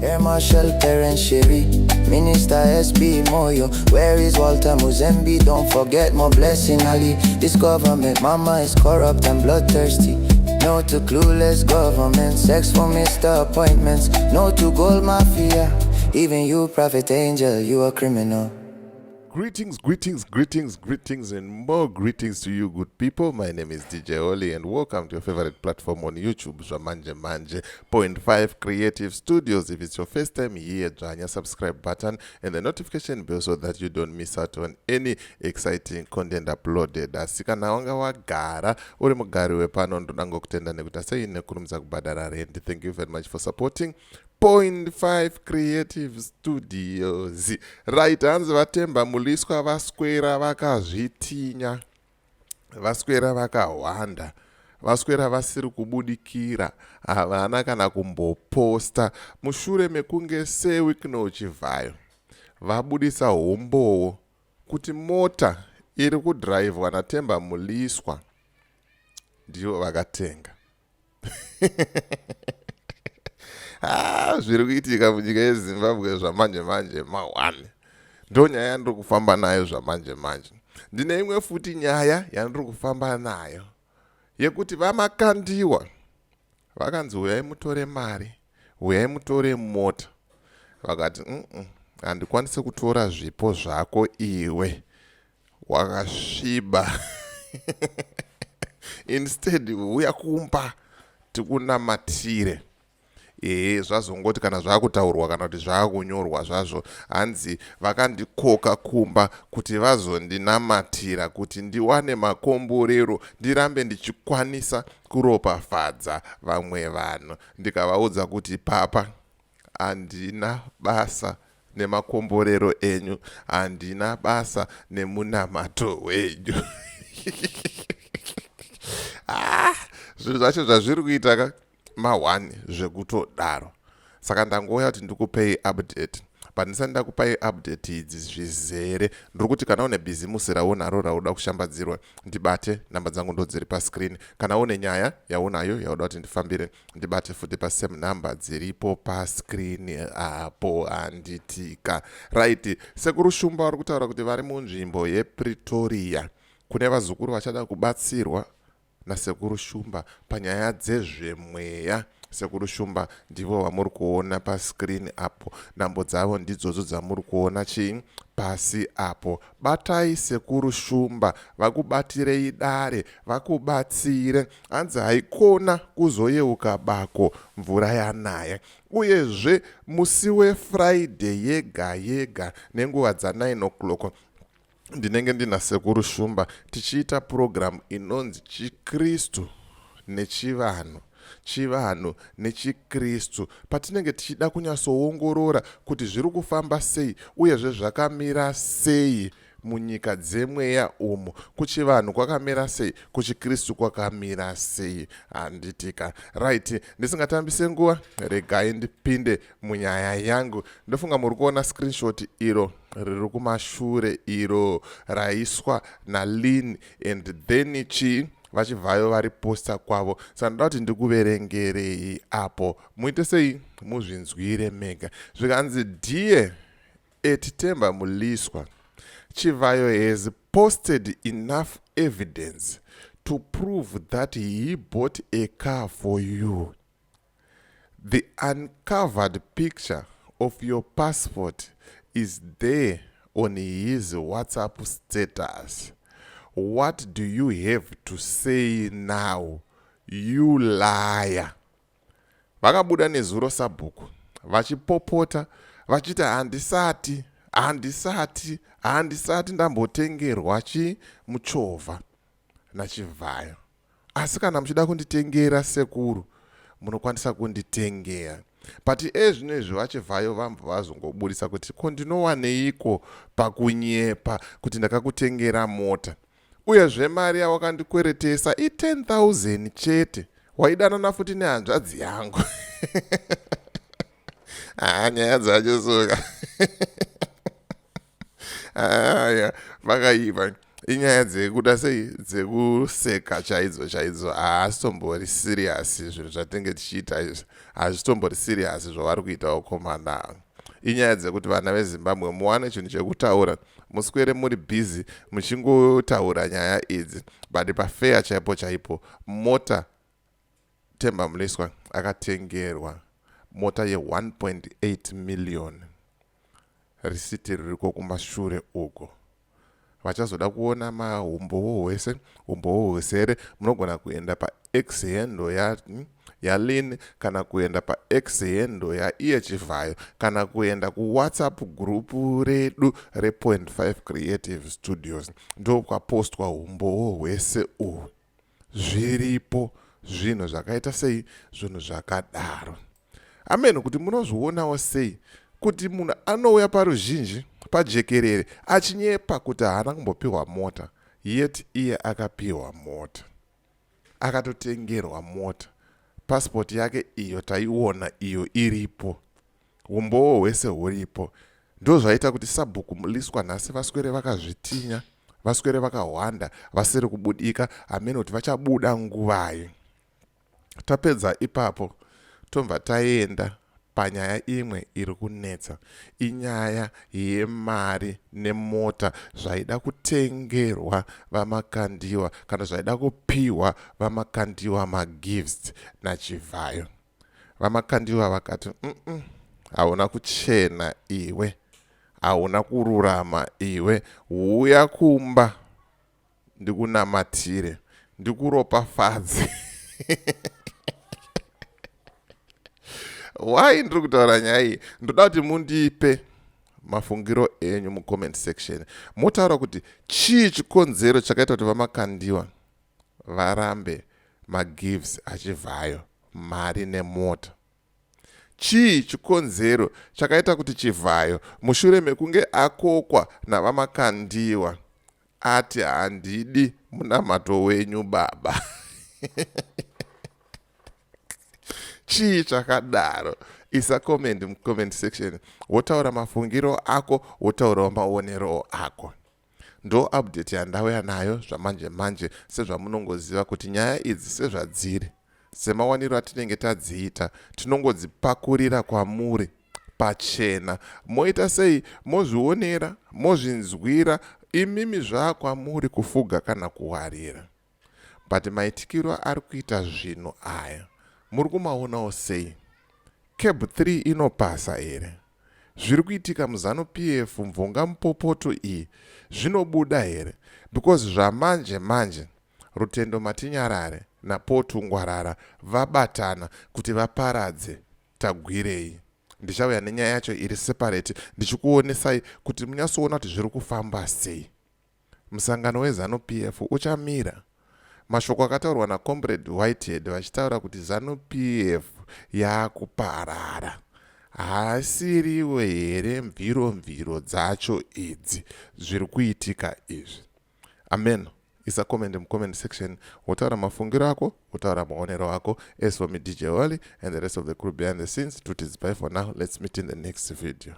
Air Marshal Terence Sherry, Minister SB Moyo. Where is Walter Muzembe? Don't forget my blessing Ali. This government, mama, is corrupt and bloodthirsty. No to clueless government, sex for Mr. Appointments. No to gold mafia. Even you, Prophet Angel, you a criminal. Greetings, and more greetings to you, good people. My name is DJ Oli, and welcome to your favorite platform on YouTube, ZvaChivayo.5 Creative Studios. If it's your first time here, join your subscribe button and the notification bell so that you don't miss out on any exciting content uploaded. Asikana wanga wagara, uri mugari wepano ndonango kutenda nekuta seine kurumza kubadara rent. Thank you very much for supporting 0.5 Creative Studios. Right, hanzi vatemba Mliswa vaswera vakazvitinya, vaswera vakawanda, vaswera vasiri kubudikira, havana kana kumboposta. Mushure mekunge sewiki ZvaChivayo vabudisa hombowo kuti mota iri kudhiraivhwa naTemba Mliswa ndivo vakatenga. Zviri kuitika munyika yeZimbabwe zvamanje manje mawani. Ndo nyaya yandiri kufamba nayo zvamanje manje. Ndine imwe futi nyaya yandiri kufamba nayo yekuti vaMakandiwa vakanzi uyai mutore mari, uyai mutore mota. Vakati handikwanisi kutora zvipo zvako iwe, wakasviba. Instead uya kumba tikunamatire. Zvazongoti kana zvakutaurwa kana kuti zvakunyorwa zvazvo, hanzi vakandikoka kumba kuti vazondinamatira kuti ndiwane makomborero ndirambe ndichikwanisa kuropafadza vamwe vanhu. Ndikavaudza kuti papa, handina basa nemakomborero enyu, handina basa nemunamato wenyu. Zvinhu zvacho zvazviri kuita mawani zvekutodaro. Saka ndangouya kuti ndikupei update. Pandisati ndakupai update idzi zvizere, ndiri kuti kana une bhizimusi raunaro rauda kushambadzirwa, ndibate. Namba dzangu ndo dziri pascreen. Kana une nyaya yaunayo yauda kuti ndifambire, ndibate futi pasame namba dziripo pascreen apo. Handitika. Right, sekuru Shumba vari kutaura kuti vari munzvimbo yePretoria kune vazukuru vachada kubatsirwa nasekuru Shumba panyaya dzezvemweya. Sekuru Shumba ndivo vamuri kuona pascreen apo. Nambo dzavo ndidzodzo dzamuri kuona chii pasi apo. Batai sekuru Shumba, vakubatirei dare, vakubatsire. Hanzi haikona kuzoyeuka bako mvura yanaya. Uyezve musi weFriday yega yega nenguva dza9 o'clock ndinenge ndina sekuru Shumba tichiita program inonzi Chikristu nechivanhu, chivanhu nechikristu, patinenge tichida kunyasoongorora kuti zviri kufamba sei uyezve zvakamira sei munyika dzemweya umo. Kuchivanhu kwakamira sei, kuchikristu kwakamira sei. Handitika. Right, ndisingatambise nguva, regai ndipinde munyaya yangu. Ndofunga muri kuona screenshot iro riri kumashure iro raiswa naLin and then ZvaChivayo vari posta kwavo. Saka ndoda kuti ndikuverengerei apo, muite sei muzvinzwire mega. Zvikanzi Dear Temba Mliswa, Chivayo has posted enough evidence to prove that he bought a car for you. The uncovered picture of your passport is there on his WhatsApp status. What do you have to say now, you liar? Vakabuda nezuro sabhuku vachipopota vachita handisati ndambotengerwa muchovha naChivayo. Asi kana muchida kunditengera sekuru, munokwanisa kunditengera. But ezvinezvi ZvaChivayo vambo vazongobudisa kuti ko ndinowaneiko pakunyepa kuti ndakakutengera mota. Uyezve mari yawakandikweretesa i10,000 chete. Waidanana futi nehanzvadzi yangu. Nyaya dzacho soka. Vakaiva. inyaya dzekuda sei dzekuseka chaidzo haasitombori serious zvinhu zvatinenge tichiita izvi hazvitombori serious zvavari kuita ukomana. Inyaya dzekuti vana veZimbabwe muwane chinhu chekutaura, muswere muri busy muchingotaura nyaya idzi, but pafeya chaipo mota Temba Mliswa akatengerwa mota ye 1.8 million. Risiti ririko kumashure uko. Vachazoda kuona mahumbowo hwese munogona kuenda pa-X handle ya Lin, kana kuenda pa-X handle ya ZvaChivayo, kana kuenda ku-WhatsApp group redu re.5 Creative Studios. Ndo kwapostwa humbowo hwese uhu. Zviripo zvinhu zvakaita sei, zvinhu zvakadaro. Amen, kuti munozvionawo sei kuti munhu anouya paruzhinji pajekerere achinyepa kuti haana kumbopiwa mota, yet iye akapiwa mota, akatotengerwa mota. Passport yake iyo taiona iyo iripo, umbowo hwese huripo. Ndo zvaita kuti sabhuku Mliswa nhasi vaswere vakazvitinya, vaswere vakahwanda, vasiri kubudika. Amen, kuti vachabuda nguvayi. Tapedza ipapo tobva taenda panyaya imwe iri kunetsa, inyaya yemari nemota zvaida kutengerwa vaMakandiwa, kana zvaida kupiwa vaMakandiwa magifts naChivayo. VaMakandiwa vakati hauna kuchena iwe, hauna kururama iwe, uya kumba ndikunamatire, ndikuropafadze. Why ndiri kutaura nyaya iyi? Ndoda kuti mundipe mafungiro enyu mucomment section. Motaura kuti chii chikonzero chakaita kuti vaMakandiwa varambe magifts aChivayo, mari nemota. Chii chikonzero chakaita kuti Chivayo mushure mekunge akokwa navaMakandiwa ati handidi munamato wenyu baba. Chii chakadaro? Isa comment mucomment section. Wotaura mafungiro ako, wotaura maonero ako. Ndo update yandauya nayo zvamanje sezvamunongoziva kuti nyaya idzi sezvadziri, semawaniro atinenge tadziita, tinongodzipakurira kwamuri pachena. Moita sei? Mozvionera, mozvinzwira, imimi zvakwamuri kufuga kana kuwarira. But maitikiro ari kuita zvinhu aya, muri kumaonawo sei? Cab 3 inopasa here? Zviri kuitika muZanu-PF mvonga mupopoto iyi zvinobuda here? Because zvamanje Rutendo Matinyarare naPotu Ngwarara vabatana kuti vaparadze Tagwirei. Ndichauya nenyaya yacho iri separate, ndichikuonesai kuti munyasoona kuti zviri kufamba sei. Musangano weZanu-PF uchamira. Mashoko akataurwa naComrade Whitehead vachitaura kuti ZANU-PF yakuparara. Hasiriwe here mviro dzacho idzi zviri kuitika izvi? Amen. Isa comment mucomment section. Wotaura mafungiro ako, wotaura maonero ako. As for me, DJ Wally and the rest of the crew behind the scenes, tuti bye for now. Let's meet in the next video.